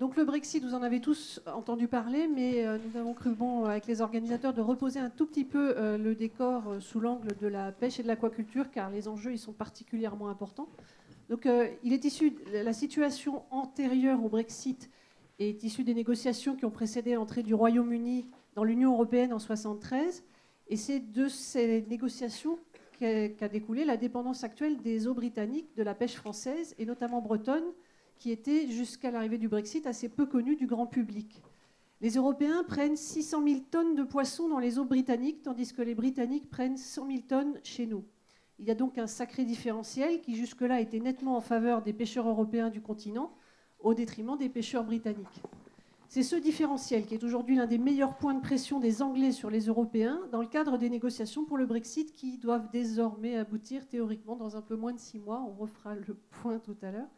Donc le Brexit, vous en avez tous entendu parler, mais nous avons cru bon, avec les organisateurs, de reposer un tout petit peu le décor sous l'angle de la pêche et de l'aquaculture, car les enjeux ils sont particulièrement importants. Donc il est issu de la situation antérieure au Brexit est issue des négociations qui ont précédé l'entrée du Royaume-Uni dans l'Union européenne en 1973, et c'est de ces négociations qu'a découlé la dépendance actuelle des eaux britanniques de la pêche française, et notamment bretonne, qui était, jusqu'à l'arrivée du Brexit, assez peu connue du grand public. Les Européens prennent 600 000 tonnes de poissons dans les eaux britanniques, tandis que les Britanniques prennent 100 000 tonnes chez nous. Il y a donc un sacré différentiel qui, jusque-là, était nettement en faveur des pêcheurs européens du continent, au détriment des pêcheurs britanniques. C'est ce différentiel qui est aujourd'hui l'un des meilleurs points de pression des Anglais sur les Européens dans le cadre des négociations pour le Brexit qui doivent désormais aboutir théoriquement dans un peu moins de 6 mois. On refera le point tout à l'heure.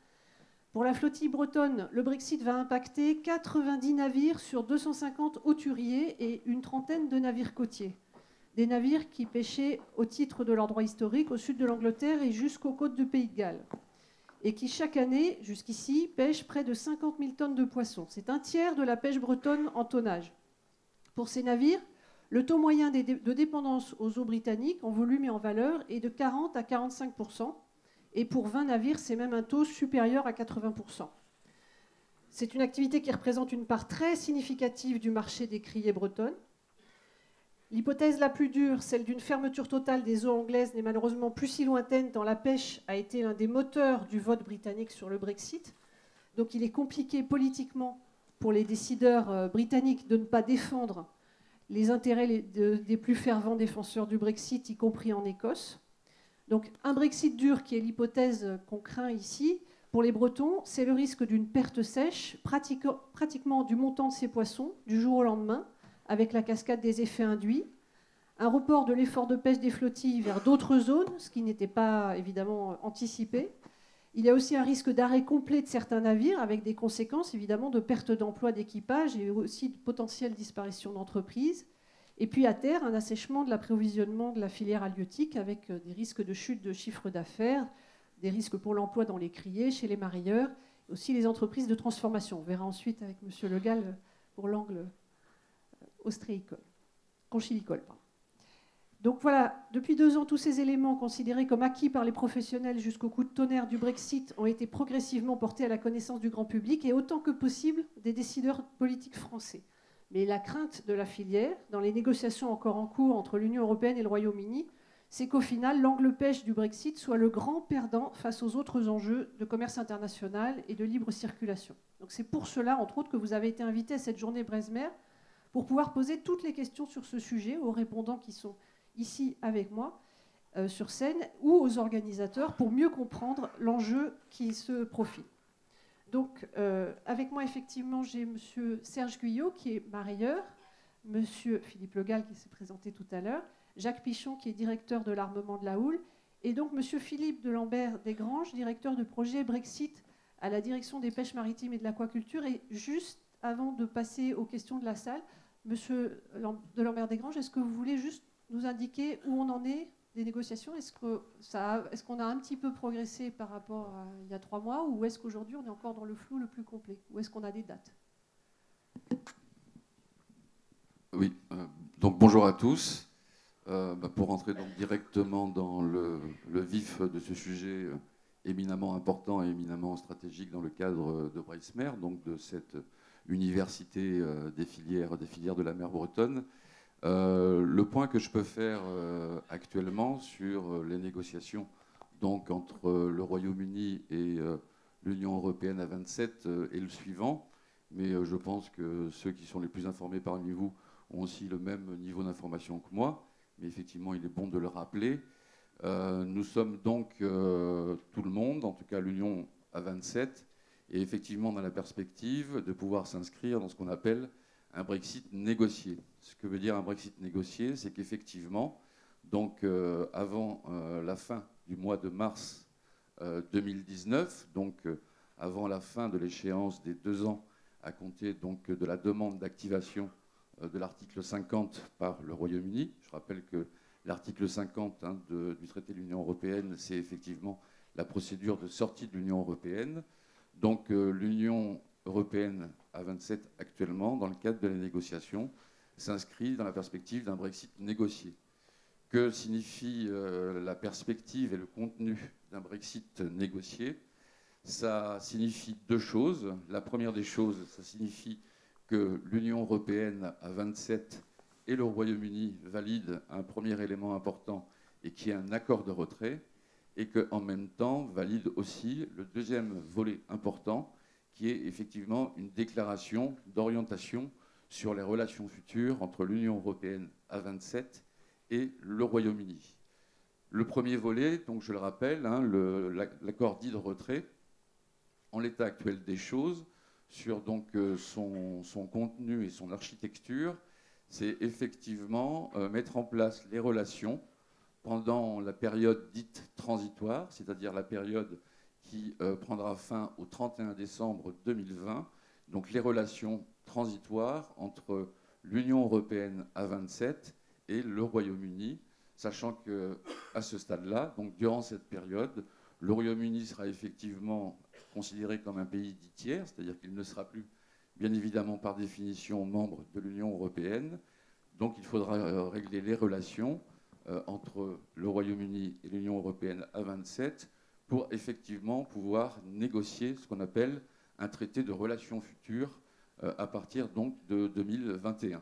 Pour la flottille bretonne, le Brexit va impacter 90 navires sur 250 hauturiers et une trentaine de navires côtiers. Des navires qui pêchaient au titre de leur droit historique au sud de l'Angleterre et jusqu'aux côtes du Pays de Galles. Et qui, chaque année, jusqu'ici, pêchent près de 50 000 tonnes de poissons. C'est un tiers de la pêche bretonne en tonnage. Pour ces navires, le taux moyen de dépendance aux eaux britanniques, en volume et en valeur, est de 40 à 45 %. Et pour 20 navires, c'est même un taux supérieur à 80 %. C'est une activité qui représente une part très significative du marché des criées bretonnes. L'hypothèse la plus dure, celle d'une fermeture totale des eaux anglaises, n'est malheureusement plus si lointaine tant la pêche a été l'un des moteurs du vote britannique sur le Brexit. Donc il est compliqué politiquement pour les décideurs britanniques de ne pas défendre les intérêts des plus fervents défenseurs du Brexit, y compris en Écosse. Donc un Brexit dur, qui est l'hypothèse qu'on craint ici, pour les Bretons, c'est le risque d'une perte sèche, pratiquement du montant de ces poissons, du jour au lendemain, avec la cascade des effets induits, un report de l'effort de pêche des flottilles vers d'autres zones, ce qui n'était pas évidemment anticipé. Il y a aussi un risque d'arrêt complet de certains navires, avec des conséquences évidemment de perte d'emploi d'équipage et aussi de potentielle disparition d'entreprises. Et puis à terre, un assèchement de l'approvisionnement de la filière halieutique, avec des risques de chute de chiffre d'affaires, des risques pour l'emploi dans les criées, chez les mareyeurs, et aussi les entreprises de transformation. On verra ensuite avec M. Le Gall pour l'angle conchilicole. Donc voilà, depuis 2 ans, tous ces éléments considérés comme acquis par les professionnels jusqu'au coup de tonnerre du Brexit ont été progressivement portés à la connaissance du grand public et autant que possible des décideurs politiques français. Mais la crainte de la filière, dans les négociations encore en cours entre l'Union européenne et le Royaume-Uni, c'est qu'au final, l'angle pêche du Brexit soit le grand perdant face aux autres enjeux de commerce international et de libre circulation. Donc c'est pour cela, entre autres, que vous avez été invité à cette journée Bresmer, pour pouvoir poser toutes les questions sur ce sujet aux répondants qui sont ici avec moi sur scène ou aux organisateurs pour mieux comprendre l'enjeu qui se profile. Donc avec moi effectivement j'ai M. Serge Guyot qui est mareyeur, M. Philippe Le Gall qui s'est présenté tout à l'heure, Jacques Pichon qui est directeur de l'armement de la houle et donc M. Philippe de Lambert-Desgranges, directeur de projet Brexit à la direction des pêches maritimes et de l'aquaculture. Et juste avant de passer aux questions de la salle, Monsieur de Lambert-Desgranges, est-ce que vous voulez juste nous indiquer où on en est des négociations ? Est-ce qu'on a un petit peu progressé par rapport à il y a 3 mois ou est-ce qu'aujourd'hui on est encore dans le flou le plus complet ? Ou est-ce qu'on a des dates ? Oui, donc bonjour à tous. Pour rentrer donc directement dans le vif de ce sujet éminemment important et éminemment stratégique dans le cadre de Bresmer, donc de cette université des filières de la mer bretonne. Le point que je peux faire actuellement sur les négociations donc, entre le Royaume-Uni et l'Union européenne à 27 est le suivant, mais je pense que ceux qui sont les plus informés parmi vous ont aussi le même niveau d'information que moi, mais effectivement il est bon de le rappeler. Nous sommes donc tout le monde, en tout cas l'Union à 27, et effectivement dans la perspective de pouvoir s'inscrire dans ce qu'on appelle un Brexit négocié. Ce que veut dire un Brexit négocié, c'est qu'effectivement, donc avant la fin du mois de mars 2019, donc avant la fin de l'échéance des 2 ans à compter donc de la demande d'activation de l'article 50 par le Royaume-Uni. Je rappelle que l'article 50 du traité de l'Union européenne, c'est effectivement la procédure de sortie de l'Union européenne. Donc l'Union européenne à 27 actuellement, dans le cadre de la négociation, s'inscrit dans la perspective d'un Brexit négocié. Que signifie la perspective et le contenu d'un Brexit négocié? Ça signifie deux choses. La première des choses, ça signifie que l'Union européenne à 27 et le Royaume-Uni valident un premier élément important et qui est un accord de retrait, et qu'en même temps valide aussi le deuxième volet important, qui est effectivement une déclaration d'orientation sur les relations futures entre l'Union européenne à 27 et le Royaume-Uni. Le premier volet, donc je le rappelle, l'accord dit de retrait, en l'état actuel des choses, sur donc son contenu et son architecture, c'est effectivement mettre en place les relations pendant la période dite transitoire, c'est-à-dire la période qui prendra fin au 31 décembre 2020, donc les relations transitoires entre l'Union européenne à 27 et le Royaume-Uni, sachant qu'à ce stade-là, donc durant cette période, le Royaume-Uni sera effectivement considéré comme un pays dit tiers, c'est-à-dire qu'il ne sera plus, bien évidemment, par définition, membre de l'Union européenne. Donc il faudra régler les relations entre le Royaume-Uni et l'Union européenne à 27 pour effectivement pouvoir négocier ce qu'on appelle un traité de relations futures à partir donc de 2021.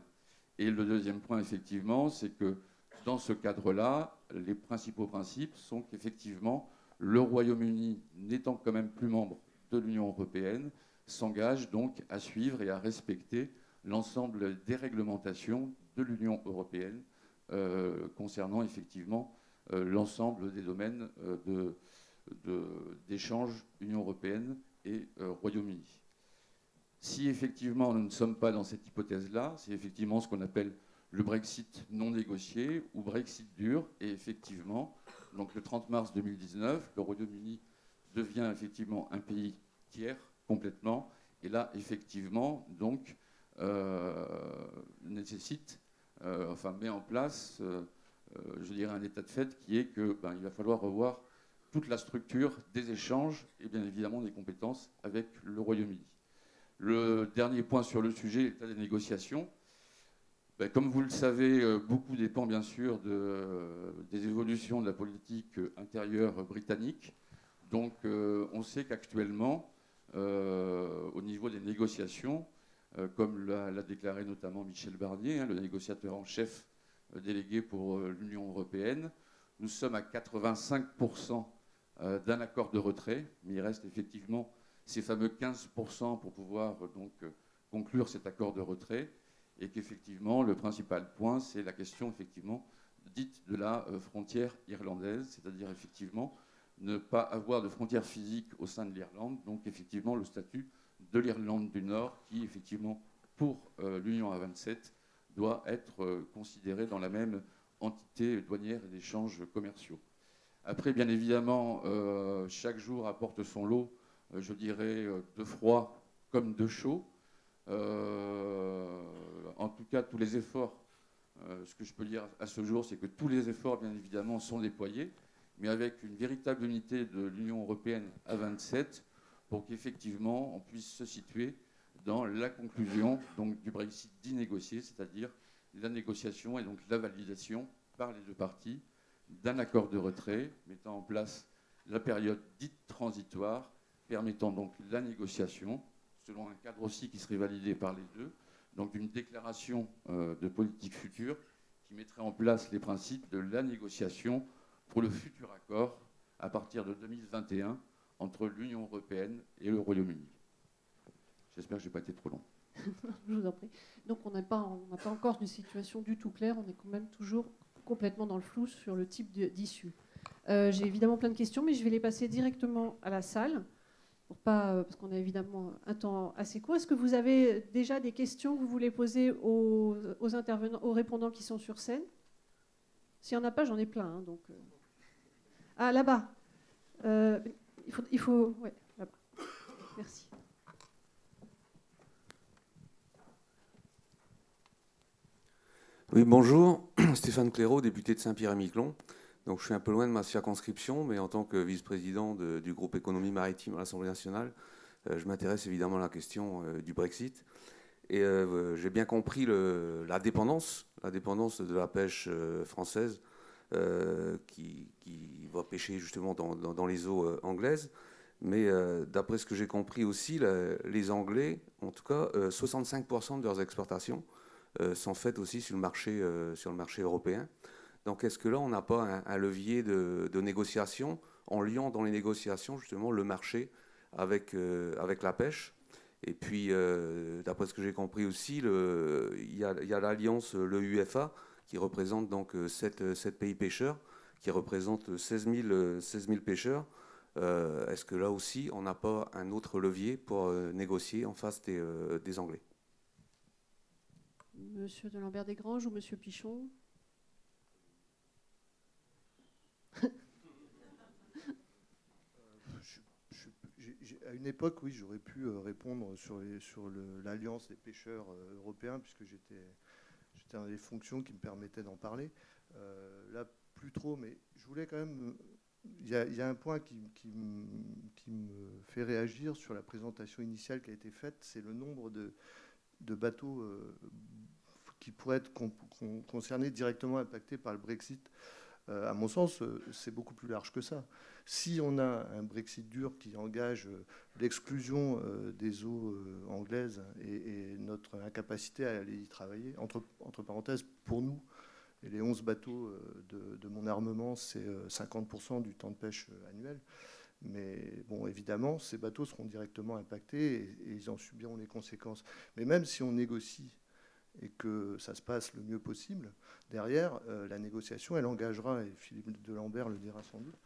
Et le deuxième point, effectivement, c'est que dans ce cadre-là, les principaux principes sont qu'effectivement, le Royaume-Uni, n'étant quand même plus membre de l'Union européenne, s'engage donc à suivre et à respecter l'ensemble des réglementations de l'Union européenne concernant effectivement l'ensemble des domaines d'échange Union européenne et Royaume-Uni. Si effectivement nous ne sommes pas dans cette hypothèse-là, c'est effectivement ce qu'on appelle le Brexit non négocié ou Brexit dur. Et effectivement, donc le 30 mars 2019, le Royaume-Uni devient effectivement un pays tiers complètement. Et là, effectivement, donc, nécessite, met en place, je dirais, un état de fait qui est qu'il va falloir revoir toute la structure des échanges et bien évidemment des compétences avec le Royaume-Uni. Le dernier point sur le sujet, l'état des négociations. Comme vous le savez, beaucoup dépend bien sûr des évolutions de la politique intérieure britannique. Donc on sait qu'actuellement, au niveau des négociations, comme l'a déclaré notamment Michel Barnier, le négociateur en chef délégué pour l'Union européenne, nous sommes à 85% d'un accord de retrait, mais il reste effectivement ces fameux 15% pour pouvoir donc conclure cet accord de retrait, et qu'effectivement le principal point, c'est la question effectivement dite de la frontière irlandaise, c'est-à-dire effectivement ne pas avoir de frontière physique au sein de l'Irlande, donc effectivement le statut de l'Irlande du Nord qui effectivement pour l'Union à 27 doit être considéré dans la même entité douanière et d'échanges commerciaux. Après, bien évidemment, chaque jour apporte son lot, je dirais, de froid comme de chaud. En tout cas, tous les efforts, ce que je peux dire à ce jour, c'est que tous les efforts, bien évidemment, sont déployés, mais avec une véritable unité de l'Union européenne à 27, pour qu'effectivement, on puisse se situer dans la conclusion donc, du Brexit dit négocié, c'est-à-dire la négociation et donc la validation par les deux parties d'un accord de retrait, mettant en place la période dite transitoire, permettant donc la négociation, selon un cadre aussi qui serait validé par les deux, donc une déclaration de politique future qui mettrait en place les principes de la négociation pour le futur accord à partir de 2021 entre l'Union européenne et le Royaume-Uni. J'espère que je n'ai pas été trop long. Je vous en prie. Donc on n'a pas encore une situation du tout claire, on est quand même toujours complètement dans le flou sur le type d'issue. J'ai évidemment plein de questions, mais je vais les passer directement à la salle, parce qu'on a évidemment un temps assez court. Est-ce que vous avez déjà des questions que vous voulez poser aux intervenants, aux répondants qui sont sur scène? S'il n'y en a pas, j'en ai plein. Donc, Ah, là-bas. Il faut... Ouais, là-bas. Merci. Oui, bonjour. Stéphane Clairaut, député de Saint-Pierre-et-Miquelon. Donc, je suis un peu loin de ma circonscription, mais en tant que vice-président du groupe économie maritime à l'Assemblée nationale, Je m'intéresse évidemment à la question du Brexit. Et j'ai bien compris la dépendance de la pêche française qui va pêcher justement dans les eaux anglaises. Mais d'après ce que j'ai compris aussi, les Anglais, en tout cas, 65% de leurs exportations sont faites aussi sur le marché européen. Donc est-ce que là, on n'a pas un levier de négociation en liant dans les négociations justement le marché avec la pêche? Et puis, d'après ce que j'ai compris aussi, il y a l'alliance, le UFA, qui représente donc 7 pays pêcheurs, qui représente 16 000 pêcheurs. Est-ce que là aussi, on n'a pas un autre levier pour négocier en face des Anglais? Monsieur de Lambert-Desgranges ou Monsieur Pichon? À une époque, oui, j'aurais pu répondre sur l'alliance des pêcheurs européens, puisque j'étais dans des fonctions qui me permettaient d'en parler. Là, plus trop, mais je voulais quand même... Il y a un point qui me fait réagir sur la présentation initiale qui a été faite, c'est le nombre de bateaux qui pourraient être concernés, directement impactés par le Brexit. À mon sens, c'est beaucoup plus large que ça. Si on a un Brexit dur qui engage l'exclusion des eaux anglaises et notre incapacité à aller y travailler, entre parenthèses, pour nous, et les 11 bateaux de mon armement, c'est 50% du temps de pêche annuel. Mais bon, évidemment, ces bateaux seront directement impactés et ils en subiront les conséquences. Mais même si on négocie et que ça se passe le mieux possible, derrière, la négociation, elle engagera, et Philippe Delambert le dira sans doute,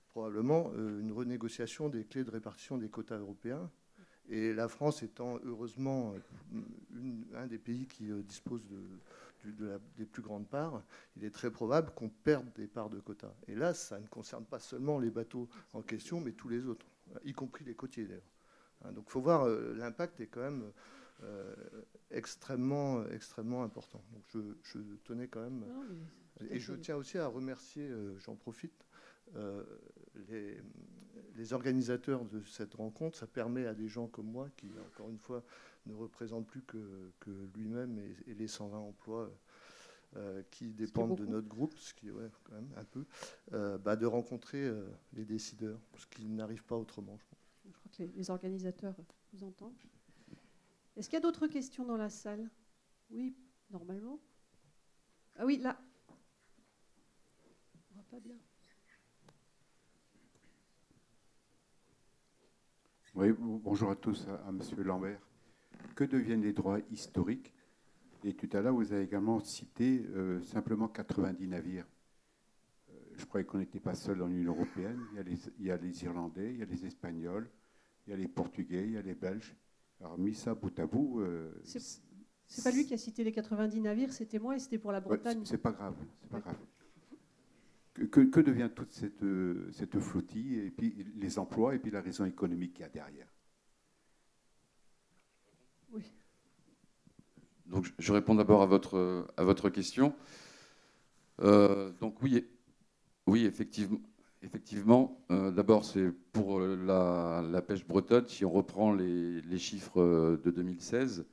probablement une renégociation des clés de répartition des quotas européens. Et la France étant heureusement un des pays qui dispose des plus grandes parts, il est très probable qu'on perde des parts de quotas. Et là, ça ne concerne pas seulement les bateaux en question, mais tous les autres, y compris les côtiers d'ailleurs. Donc il faut voir, l'impact est quand même extrêmement important. Donc je tenais quand même... Et je tiens aussi à remercier, j'en profite, les organisateurs de cette rencontre. Ça permet à des gens comme moi, qui encore une fois ne représentent plus que lui-même et les 120 emplois qui dépendent de notre groupe, ce qui est quand même un peu, de rencontrer les décideurs, ce qui n'arrive pas autrement. Je crois que les organisateurs vous entendent. Est-ce qu'il y a d'autres questions dans la salle? Oui, normalement. Ah oui, là. On voit pas bien. Oui, bonjour à tous, à Monsieur Lambert. Que deviennent les droits historiques? Et tout à l'heure, vous avez également cité simplement 90 navires. Je croyais qu'on n'était pas seul dans l'Union européenne. Il y a les Irlandais, il y a les Espagnols, il y a les Portugais, il y a les Belges. Alors, mis ça bout à bout... c'est pas lui qui a cité les 90 navires, c'était moi et c'était pour la Bretagne. C'est pas grave, c'est pas grave. Que devient toute cette flottille, et puis les emplois, et puis la raison économique qu'il y a derrière? Oui. Donc, je réponds d'abord à votre question. Donc oui, effectivement. D'abord, c'est pour la pêche bretonne. Si on reprend les chiffres de 2016,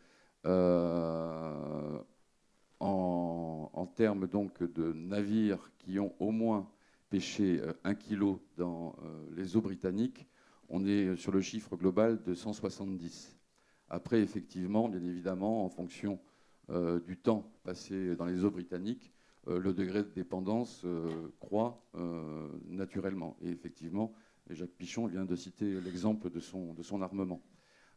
en termes donc de navires qui ont au moins pêché 1 kilo dans les eaux britanniques, on est sur le chiffre global de 170. Après, effectivement, bien évidemment, en fonction du temps passé dans les eaux britanniques, le degré de dépendance croît naturellement. Et effectivement, Jacques Pichon vient de citer l'exemple de son armement.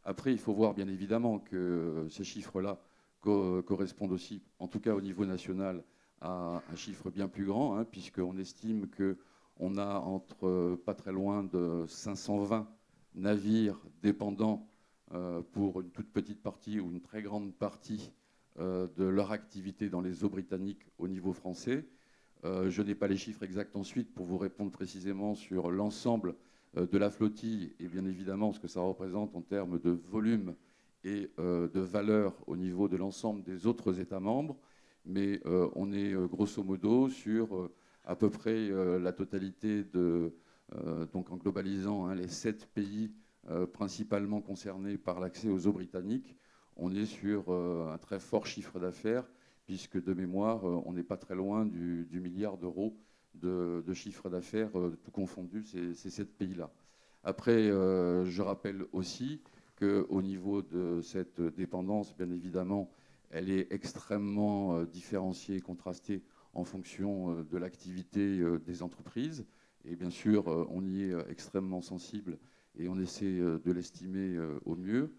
Après, il faut voir bien évidemment que ces chiffres-là correspondent aussi, en tout cas au niveau national, à un chiffre bien plus grand, puisqu'on estime qu'on a pas très loin de 520 navires dépendants pour une toute petite partie ou une très grande partie de leur activité dans les eaux britanniques au niveau français. Je n'ai pas les chiffres exacts ensuite pour vous répondre précisément sur l'ensemble de la flottille et bien évidemment ce que ça représente en termes de volume et de valeur au niveau de l'ensemble des autres États membres. Mais on est grosso modo sur à peu près la totalité donc en globalisant les 7 pays principalement concernés par l'accès aux eaux britanniques, on est sur un très fort chiffre d'affaires, puisque de mémoire, on n'est pas très loin du milliard d'euros de chiffre d'affaires, tout confondu, ces 7 pays-là. Après, je rappelle aussi qu'au niveau de cette dépendance, bien évidemment, elle est extrêmement différenciée et contrastée en fonction de l'activité des entreprises. Et bien sûr, on y est extrêmement sensible et on essaie de l'estimer au mieux.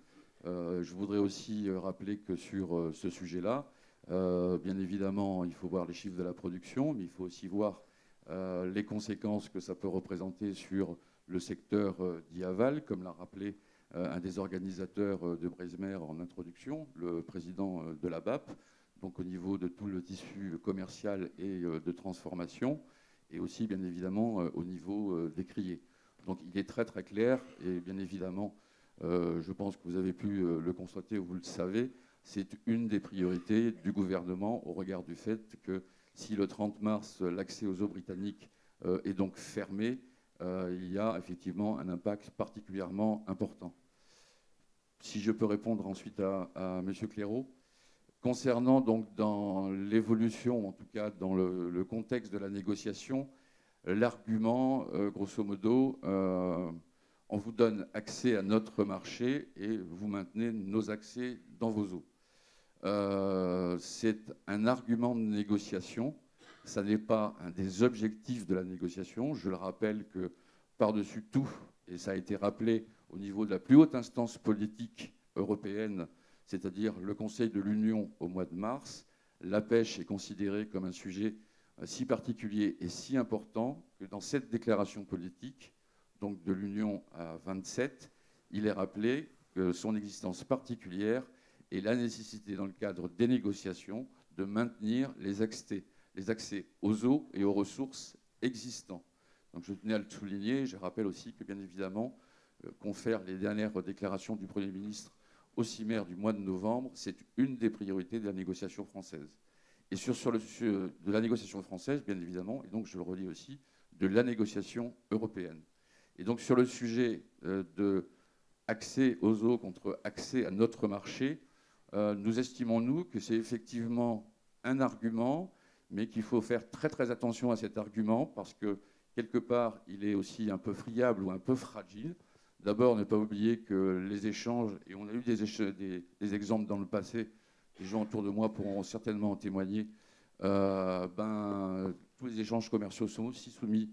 Je voudrais aussi rappeler que sur ce sujet-là, bien évidemment, il faut voir les chiffres de la production, mais il faut aussi voir les conséquences que ça peut représenter sur le secteur dit aval, comme l'a rappelé un des organisateurs de Breizhmer en introduction, le président de la BAP, donc au niveau de tout le tissu commercial et de transformation, et aussi bien évidemment au niveau des criers. Donc il est très très clair, et bien évidemment, je pense que vous avez pu le constater ou vous le savez, c'est une des priorités du gouvernement au regard du fait que si le 30 mars, l'accès aux eaux britanniques est donc fermé, il y a effectivement un impact particulièrement important. Si je peux répondre ensuite à M. Clairaut, concernant donc dans l'évolution, en tout cas dans le contexte de la négociation, l'argument, grosso modo, on vous donne accès à notre marché et vous maintenez nos accès dans vos eaux. C'est un argument de négociation, ça n'est pas un des objectifs de la négociation. Je le rappelle que par-dessus tout, et ça a été rappelé au niveau de la plus haute instance politique européenne, c'est-à-dire le Conseil de l'Union au mois de mars, la pêche est considérée comme un sujet si particulier et si important que dans cette déclaration politique, donc de l'Union à 27, il est rappelé que son existence particulière et la nécessité dans le cadre des négociations de maintenir les accès aux eaux et aux ressources existants. Donc je tenais à le souligner. Je rappelle aussi que bien évidemment, confère les dernières déclarations du Premier ministre au CIMER du mois de novembre, c'est une des priorités de la négociation française. Et sur le sujet de la négociation française, bien évidemment, et donc je le redis aussi, de la négociation européenne. Et donc sur le sujet de accès aux eaux contre accès à notre marché, nous estimons, nous, que c'est effectivement un argument, mais qu'il faut faire très très attention à cet argument, parce que quelque part, il est aussi un peu friable ou un peu fragile. D'abord, ne pas oublier que les échanges, et on a eu des exemples dans le passé, les gens autour de moi pourront certainement en témoigner, tous les échanges commerciaux sont aussi soumis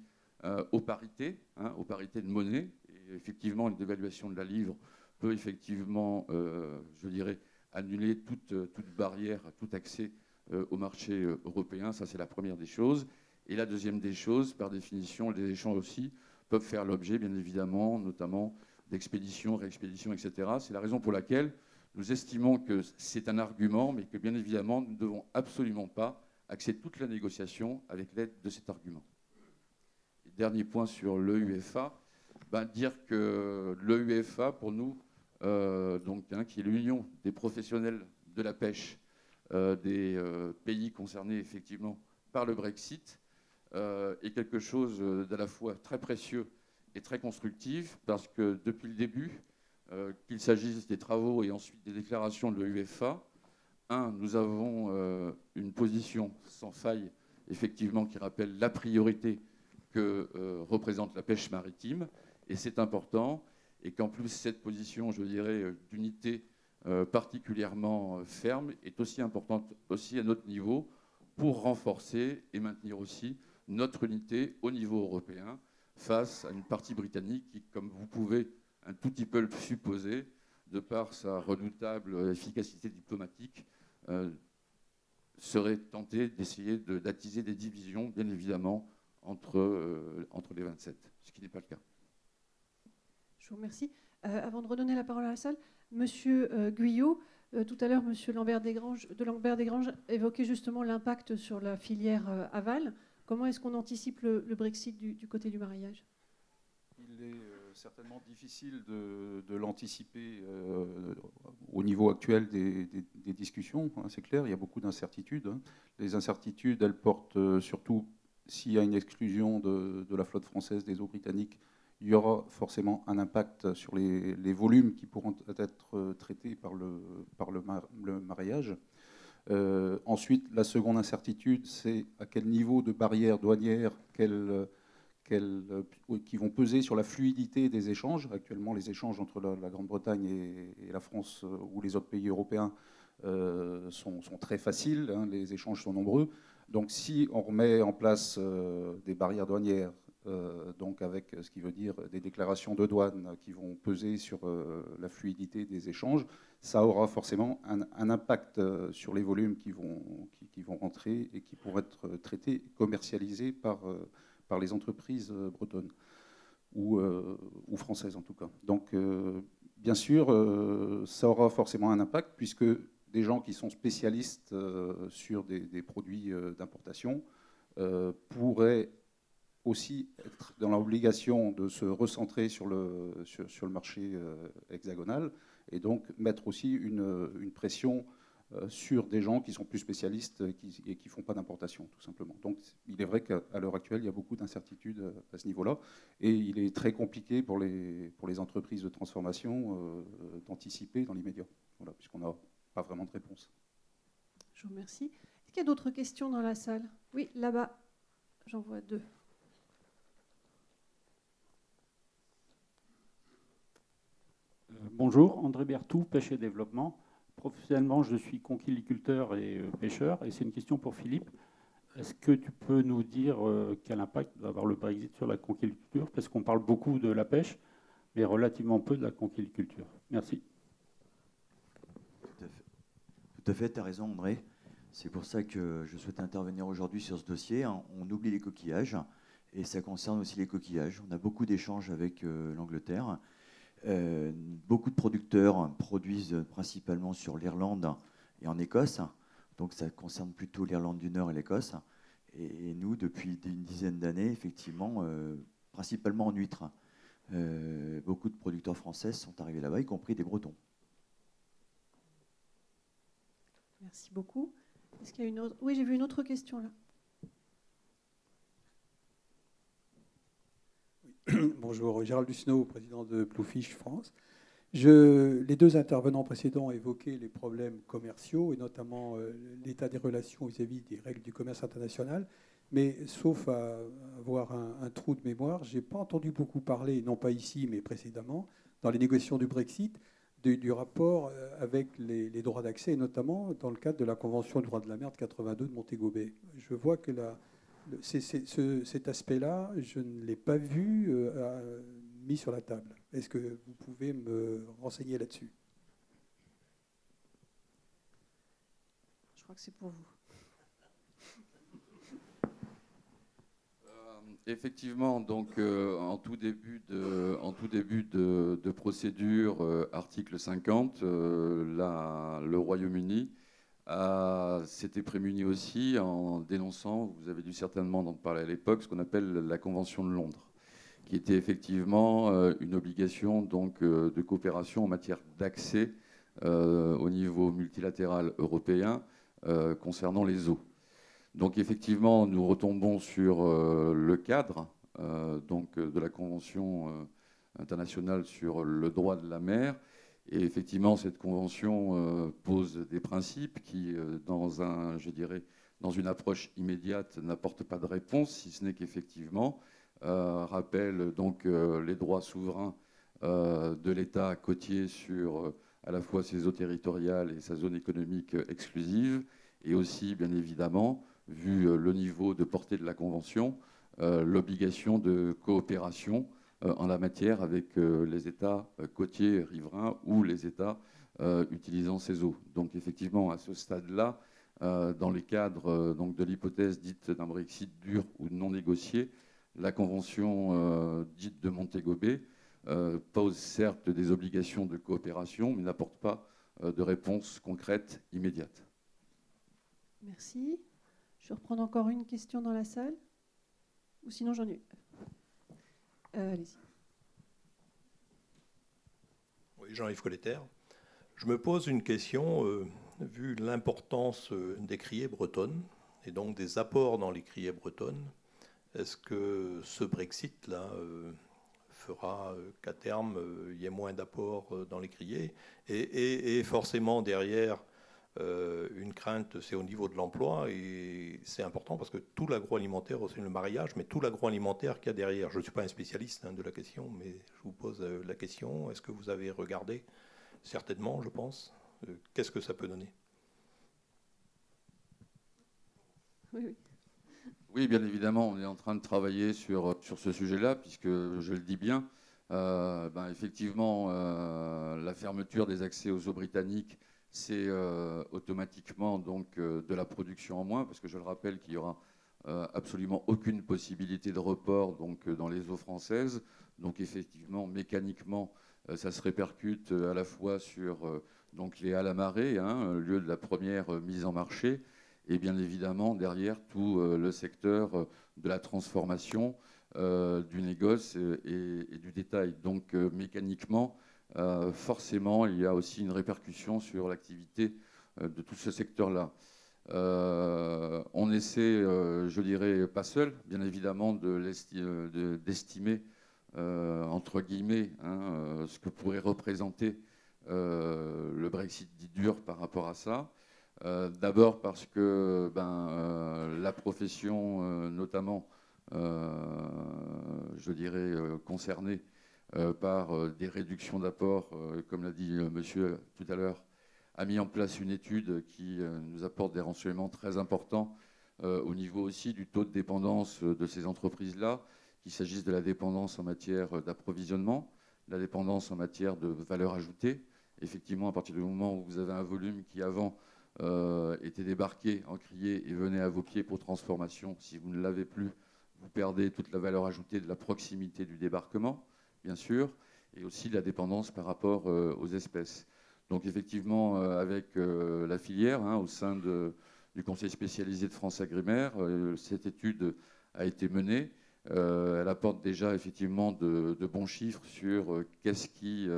aux parités de monnaie. Et effectivement, une dévaluation de la livre peut effectivement, je dirais, annuler toute barrière, tout accès au marché européen. Ça, c'est la première des choses. Et la deuxième des choses, par définition, les échanges aussi peuvent faire l'objet, bien évidemment, notamment d'expéditions, réexpéditions, etc. C'est la raison pour laquelle nous estimons que c'est un argument, mais que, bien évidemment, nous ne devons absolument pas axer toute la négociation avec l'aide de cet argument. Et dernier point sur l'EUFA, dire que l'EUFA, pour nous, qui est l'Union des professionnels de la pêche des pays concernés effectivement par le Brexit, est quelque chose d'à la fois très précieux et très constructif, parce que depuis le début, qu'il s'agisse des travaux et ensuite des déclarations de l'UEFA, nous avons une position sans faille, effectivement, qui rappelle la priorité que représente la pêche maritime, et c'est important, et qu'en plus cette position, je dirais, d'unité particulièrement ferme est aussi importante aussi à notre niveau pour renforcer et maintenir aussi notre unité au niveau européen face à une partie britannique qui, comme vous pouvez un tout petit peu le supposer, de par sa redoutable efficacité diplomatique, serait tentée d'essayer d'attiser des divisions, bien évidemment, entre les 27, ce qui n'est pas le cas. Je vous remercie. Avant de redonner la parole à la salle, Monsieur Guyot, tout à l'heure, Monsieur Lambert-Desgranges évoquait justement l'impact sur la filière aval. Comment est-ce qu'on anticipe le Brexit du côté du mariage ? Il est certainement difficile de l'anticiper au niveau actuel des discussions, hein, c'est clair, il y a beaucoup d'incertitudes. Hein. Les incertitudes, elles portent surtout, s'il y a une exclusion de la flotte française des eaux britanniques, il y aura forcément un impact sur les volumes qui pourront être traités par le mareyage. Ensuite, la seconde incertitude, c'est à quel niveau de barrières douanières qui vont peser sur la fluidité des échanges. Actuellement, les échanges entre la Grande-Bretagne et la France ou les autres pays européens sont très faciles, hein, les échanges sont nombreux. Donc si on remet en place des barrières douanières, donc avec ce qui veut dire des déclarations de douane qui vont peser sur la fluidité des échanges, ça aura forcément un impact sur les volumes qui vont rentrer et qui pourront être traités, commercialisés par les entreprises bretonnes ou françaises en tout cas. Donc bien sûr, ça aura forcément un impact puisque des gens qui sont spécialistes sur des produits d'importation pourraient aussi être dans l'obligation de se recentrer sur le marché hexagonal et donc mettre aussi une pression sur des gens qui sont plus spécialistes et qui ne font pas d'importation, tout simplement. Donc il est vrai qu'à l'heure actuelle, il y a beaucoup d'incertitudes à ce niveau-là et il est très compliqué pour les entreprises de transformation d'anticiper dans l'immédiat, voilà, puisqu'on n'a pas vraiment de réponse. Je vous remercie. Est-ce qu'il y a d'autres questions dans la salle? Oui, là-bas, j'en vois deux. Bonjour, André Berthou, Pêche et Développement. Professionnellement, je suis conchiliculteur et pêcheur, et c'est une question pour Philippe. Est-ce que tu peux nous dire quel impact va avoir le Brexit sur la conchiliculture? Parce qu'on parle beaucoup de la pêche, mais relativement peu de la conchiliculture. Merci. Tout à fait, tu as raison, André. C'est pour ça que je souhaite intervenir aujourd'hui sur ce dossier. On oublie les coquillages, et ça concerne aussi les coquillages. On a beaucoup d'échanges avec l'Angleterre. Beaucoup de producteurs produisent principalement sur l'Irlande et en Écosse, donc ça concerne plutôt l'Irlande du Nord et l'Écosse. Et nous, depuis une dizaine d'années, effectivement, principalement en huîtres, beaucoup de producteurs français sont arrivés là-bas, y compris des Bretons. Merci beaucoup. Est-ce qu'il y a une autre? Oui, j'ai vu une autre question là. Bonjour, Gérald Lucenot, président de Bluefish France. Les deux intervenants précédents évoquaient les problèmes commerciaux et notamment l'état des relations vis-à-vis des règles du commerce international. Mais sauf à avoir un trou de mémoire, je n'ai pas entendu beaucoup parler, non pas ici, mais précédemment, dans les négociations du Brexit, du rapport avec les droits d'accès, et notamment dans le cadre de la Convention du droit de la mer de 82 de Montego Bay. Je vois que cet aspect-là, je ne l'ai pas vu mis sur la table. Est-ce que vous pouvez me renseigner là-dessus? Je crois que c'est pour vous. Effectivement, donc en tout début de procédure, article 50, le Royaume-Uni s'était prémuni aussi en dénonçant, vous avez dû certainement en parler à l'époque, ce qu'on appelle la Convention de Londres, qui était effectivement une obligation donc, de coopération en matière d'accès au niveau multilatéral européen concernant les eaux. Donc effectivement, nous retombons sur le cadre donc, de la Convention internationale sur le droit de la mer. Et effectivement, cette convention pose des principes qui, dans une approche immédiate, n'apportent pas de réponse, si ce n'est qu'effectivement rappelle donc les droits souverains de l'État côtier sur à la fois ses eaux territoriales et sa zone économique exclusive, et aussi, bien évidemment, vu le niveau de portée de la Convention, l'obligation de coopération en la matière avec les États côtiers riverains ou les États utilisant ces eaux. Donc effectivement, à ce stade-là, dans les cadres donc, de l'hypothèse dite d'un Brexit dur ou non négocié, la Convention dite de Montego Bay pose certes des obligations de coopération, mais n'apporte pas de réponse concrète immédiate. Merci. Je vais reprendre encore une question dans la salle. Ou sinon, j'en ai. Allez-y. Oui, Jean-Yves Colletter. Je me pose une question, vu l'importance des criées bretonnes et donc des apports dans les criées bretonnes. Est-ce que ce Brexit-là fera qu'à terme, il y ait moins d'apports dans les criées. Et forcément, derrière, une crainte, c'est au niveau de l'emploi. Et c'est important parce que tout l'agroalimentaire, aussi le mariage, mais tout l'agroalimentaire qu'il y a derrière. Je ne suis pas un spécialiste de la question, mais je vous pose la question. Est-ce que vous avez regardé? Certainement, je pense. Qu'est-ce que ça peut donner? Oui. Oui, bien évidemment, on est en train de travailler sur ce sujet-là, puisque je le dis bien, effectivement, la fermeture des accès aux eaux britanniques, c'est automatiquement donc de la production en moins, parce que je le rappelle qu'il y aura absolument aucune possibilité de report donc dans les eaux françaises. Donc effectivement, mécaniquement, ça se répercute à la fois sur donc les halles à marée, lieu de la première mise en marché, et bien évidemment derrière tout le secteur de la transformation, du négoce et du détail. Donc mécaniquement, forcément, il y a aussi une répercussion sur l'activité de tout ce secteur-là. On essaie, je dirais, pas seul, bien évidemment, d'estimer, entre guillemets, ce que pourrait représenter le Brexit dit dur par rapport à ça. D'abord parce que la profession, notamment, je dirais, concernée par des réductions d'apports, comme l'a dit monsieur tout à l'heure, a mis en place une étude qui nous apporte des renseignements très importants au niveau aussi du taux de dépendance de ces entreprises-là, qu'il s'agisse de la dépendance en matière d'approvisionnement, la dépendance en matière de valeur ajoutée. Effectivement, à partir du moment où vous avez un volume qui avant était débarqué en criée et venait à vos pieds pour transformation, si vous ne l'avez plus, vous perdez toute la valeur ajoutée de la proximité du débarquement, bien sûr, et aussi de la dépendance par rapport aux espèces. Donc effectivement, avec la filière, au sein du Conseil spécialisé de France Agrimaire, cette étude a été menée. Elle apporte déjà effectivement de bons chiffres sur qu'est-ce qui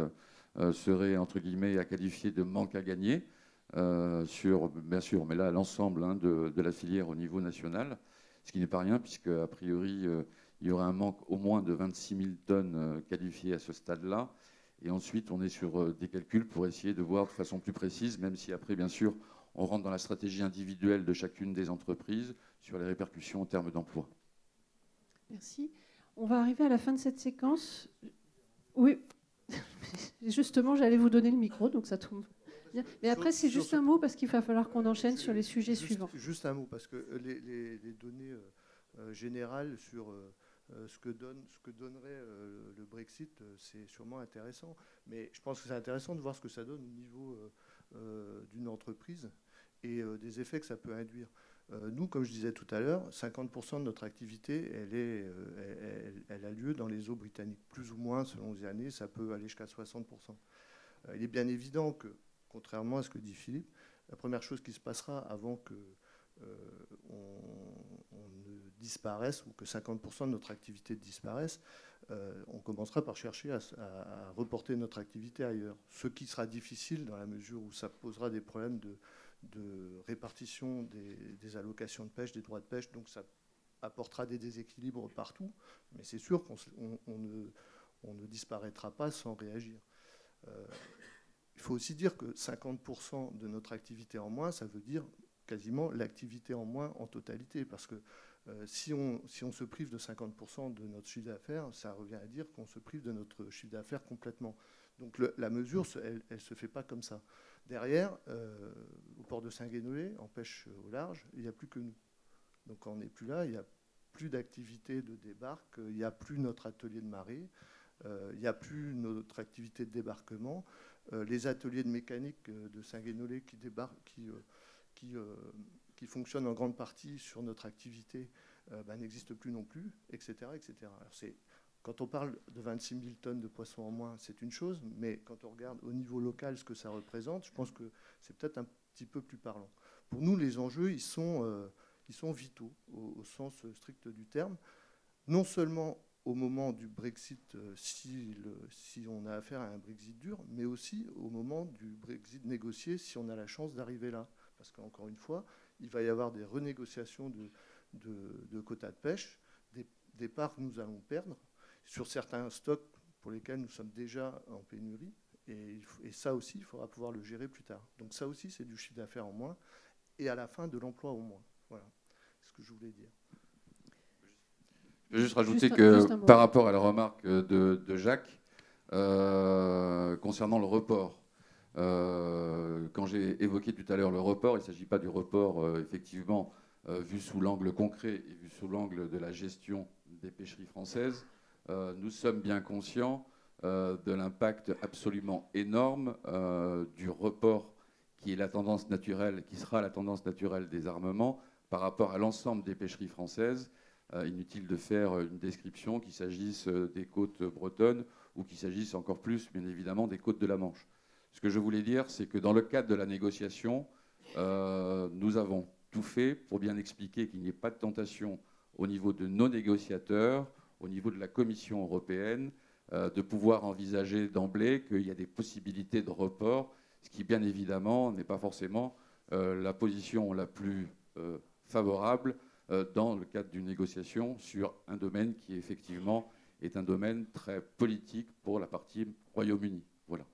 serait, entre guillemets, à qualifier de manque à gagner, bien sûr, mais là, l'ensemble de la filière au niveau national, ce qui n'est pas rien, puisque a priori, il y aura un manque au moins de 26 000 tonnes qualifiées à ce stade-là. Et ensuite, on est sur des calculs pour essayer de voir de façon plus précise, même si après, bien sûr, on rentre dans la stratégie individuelle de chacune des entreprises sur les répercussions en termes d'emploi. Merci. On va arriver à la fin de cette séquence. Oui, justement, j'allais vous donner le micro, donc ça tombe bien. Mais après, c'est juste un mot, parce qu'il va falloir qu'on enchaîne sur les sujets suivants. Juste un mot, parce que les données générales sur ce que donnerait le Brexit, c'est sûrement intéressant. Mais je pense que c'est intéressant de voir ce que ça donne au niveau d'une entreprise et des effets que ça peut induire. Nous, comme je disais tout à l'heure, 50% de notre activité, elle a lieu dans les eaux britanniques. Plus ou moins, selon les années, ça peut aller jusqu'à 60%. Il est bien évident que, contrairement à ce que dit Philippe, la première chose qui se passera avant que on ne disparaisse ou que 50% de notre activité disparaisse, on commencera par chercher à reporter notre activité ailleurs. Ce qui sera difficile dans la mesure où ça posera des problèmes de répartition des allocations de pêche, des droits de pêche, donc ça apportera des déséquilibres partout, mais c'est sûr qu'on ne disparaîtra pas sans réagir. Il faut aussi dire que 50% de notre activité en moins, ça veut dire quasiment l'activité en moins en totalité, parce que si on se prive de 50% de notre chiffre d'affaires, ça revient à dire qu'on se prive de notre chiffre d'affaires complètement. Donc la mesure, elle ne se fait pas comme ça. Derrière, au port de Saint-Guénolé, en pêche au large, il n'y a plus que nous. Donc quand on n'est plus là, il n'y a plus d'activité de débarque, il n'y a plus notre atelier de marée, il n'y a plus notre activité de débarquement. Les ateliers de mécanique de Saint-Guénolé qui fonctionnent en grande partie sur notre activité n'existent plus non plus, etc. etc. Alors quand on parle de 26 000 tonnes de poissons en moins, c'est une chose, mais quand on regarde au niveau local ce que ça représente, je pense que c'est peut-être un petit peu plus parlant. Pour nous, les enjeux, ils sont vitaux au sens strict du terme. Non seulement au moment du Brexit, si on a affaire à un Brexit dur, mais aussi au moment du Brexit négocié, si on a la chance d'arriver là. Parce qu'encore une fois, il va y avoir des renégociations de quotas de pêche, des parts que nous allons perdre. Sur certains stocks, pour lesquels nous sommes déjà en pénurie. Et ça aussi, il faudra pouvoir le gérer plus tard. Donc ça aussi, c'est du chiffre d'affaires en moins, et à la fin, de l'emploi au moins. Voilà, c'est ce que je voulais dire. Je veux juste rajouter que par rapport à la remarque de Jacques, concernant le report, quand j'ai évoqué tout à l'heure le report, il ne s'agit pas du report effectivement vu sous l'angle concret et vu sous l'angle de la gestion des pêcheries françaises. Nous sommes bien conscients de l'impact absolument énorme du report qui est la tendance naturelle, qui sera la tendance naturelle des armements par rapport à l'ensemble des pêcheries françaises. Inutile de faire une description, qu'il s'agisse des côtes bretonnes ou qu'il s'agisse encore plus, bien évidemment, des côtes de la Manche. Ce que je voulais dire, c'est que dans le cadre de la négociation, nous avons tout fait pour bien expliquer qu'il n'y ait pas de tentation au niveau de nos négociateurs, au niveau de la Commission européenne, de pouvoir envisager d'emblée qu'il y a des possibilités de report, ce qui, bien évidemment, n'est pas forcément la position la plus favorable dans le cadre d'une négociation sur un domaine qui, effectivement, est un domaine très politique pour la partie Royaume-Uni. Voilà.